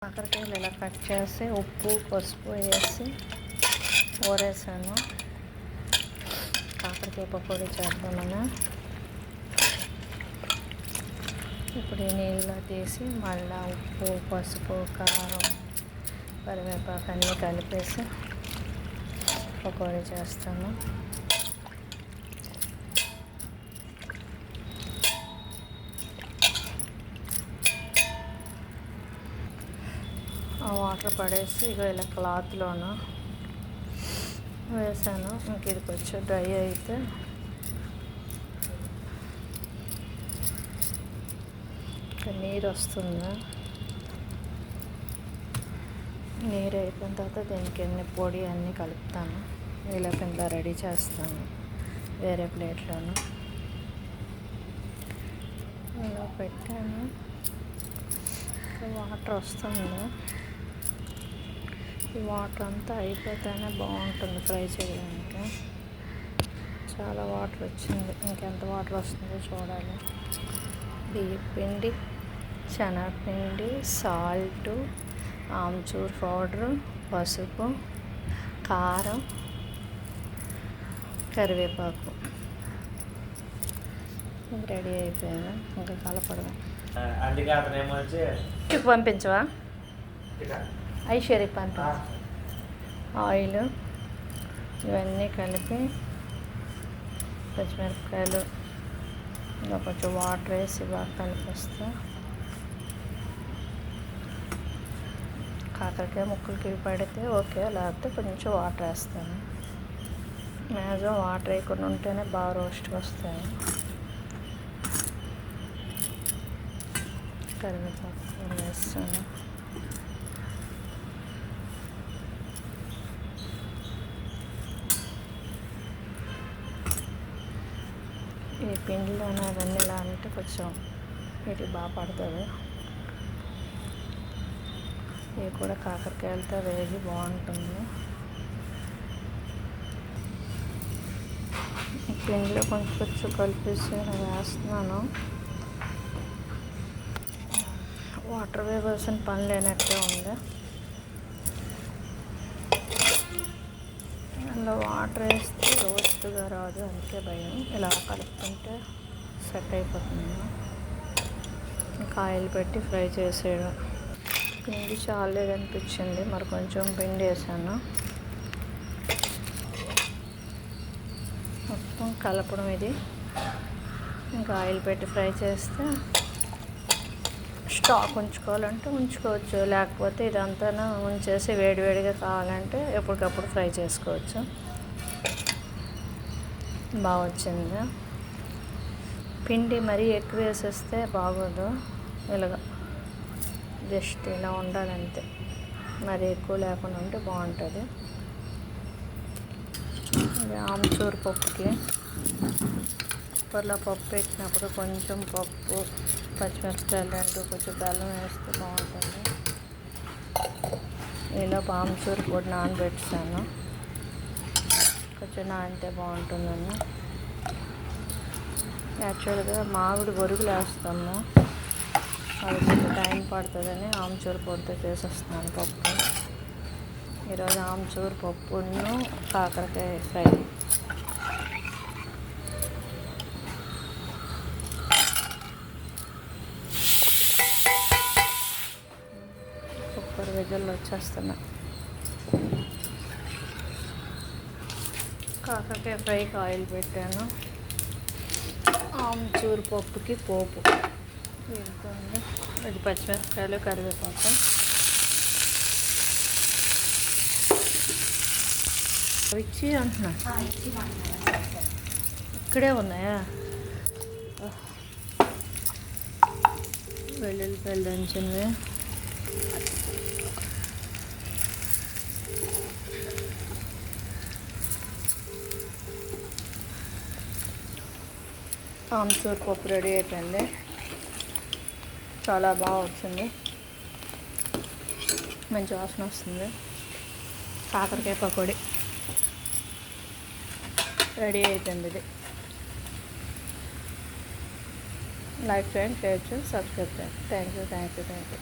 కాకరకాయలు ఇలా కట్ చేసి ఉప్పు పసుపు వేసి ఊరేసాను. కాకరకాయ పకోడీ చేద్దామని ఇప్పుడు ఈ నీళ్ళలో తీసి మళ్ళీ ఉప్పు పసుపు కారం కరివేపాకు అన్నీ కలిపేసి పకోడీ చేస్తాను. ఆ వాటర్ పడేసి ఇక ఇలా క్లాత్లోను వేసాను. ఇంక ఇది కొంచెం డ్రై అయితే నీరు వస్తుంది. నీరు అయిపోయిన తర్వాత దీనికి ఎన్ని పొడి అన్నీ కలుపుతాను. ఇలా కింద రెడీ చేస్తాను వేరే ప్లేట్లోను. ఇలా పెట్టాను. వాటర్ వస్తుంది. ఈ వాటర్ అంతా అయిపోతేనే బాగుంటుంది ఫ్రై చేయడానికి. చాలా వాటర్ వచ్చింది. ఇంకెంత వాటర్ వస్తుందో చూడాలి. బియ్యం పిండి, శనగపిండి, సాల్టు, ఆమ్చూర్ పౌడరు, పసుపు, కారం, కరివేపాకు రెడీ అయిపోయాను. ఇంకా కలపడమే. పంపించవా? ఐశ్వర్యకి పంపించు. ఆయిల్ ఇవన్నీ కలిపి పచ్చిమిరపకాయలు ఇంకా కొంచెం వాటర్ వేసి బాగా కలిపిస్తా. కాకరకాయ ముక్కలకి పడితే ఓకే, లేకపోతే కొంచెం వాటర్ వేస్తాను. మ్యాక్సిమం వాటర్ వేయకుండా ఉంటేనే బాగా రోస్ట్గా వస్తాయి. కరివేపాకు వేస్తాను. ఈ పిండిలోనే అవన్నీ ఇలా అంటే కొంచెం వీటికి బాగా పడుతుంది. ఇవి కూడా కాకరకాయలతో వేగి బాగుంటుంది. ఈ పిండిలో కొంచెం కొంచెం కలిపేసి వేస్తున్నాను. వాటర్ వేయవలసిన పని లేనట్టే ఉంది. అందులో వాటర్ వేస్తే రోస్ట్గా రాదు, అందుకే భయం. ఇలా కలుపుతుంటే సెట్ అయిపోతుంది. ఇంకా ఆయిల్ పెట్టి ఫ్రై చేసేయడం. పిండి చాలేదు అనిపించింది, మరి కొంచెం పిండి వేసాను. మొత్తం కలపడం ఇది. ఇంకా ఆయిల్ పెట్టి ఫ్రై చేస్తే స్టాక్ ఉంచుకోవాలంటే ఉంచుకోవచ్చు, లేకపోతే ఇదంతా ఉంచేసి వేడివేడిగా కావాలంటే ఎప్పటికప్పుడు ఫ్రై చేసుకోవచ్చు. బాగా వచ్చింది. పిండి మరీ ఎక్కువ వేసేస్తే బాగోదు. ఇలాగ జస్ట్ ఇలా ఉండాలంతే, మరి ఎక్కువ లేకుండా ఉంటే బాగుంటుంది. ఇది ఆమ్చూర్ పప్పుకి కుక్కర్లో పప్పు పెట్టినప్పుడు కొంచెం పప్పు, పచ్చిమిరపకాయలు రెండు, కొంచెం బెల్లం వేస్తే బాగుంటుంది. ఇలా ఆమ్చూర్ పొడి నానబెట్టాను. కొంచెం నానితే బాగుంటుందని యాక్చువల్గా మామిడి బొరుగులు వేస్తాము. అది కొంచెం టైం పడుతుందని ఆమ్చూర్ పొడితో చేసేస్తున్నాను పప్పు. ఈరోజు ఆమ్చూర్ పప్పును కాకరకాయ ఫ్రై. కుక్కర్ విజిల్లు వచ్చేస్తున్నా. కాకరకాయ ఫ్రైకి ఆయిల్ పెట్టాను. ఆమ్చూర్ పప్పుకి పోపు వెళ్తుంది. అది పచ్చిమిరపకాయలు, కరివేపాకు. ఇచ్చి అంటున్నా, ఇక్కడే ఉన్నాయా? వెల్లుల్లిపాయలు దంచినవి, ఆమ్చూర్ పప్పు రెడీ అయిపోయింది. చాలా బాగా వచ్చింది, మంచి వాసన వస్తుంది. కాకరకాయ పకోడీ రెడీ అయిపోయింది. ఇది లైక్ చేయండి, షేర్ చేయండి, సబ్స్క్రైబ్ చేయండి. Thank you.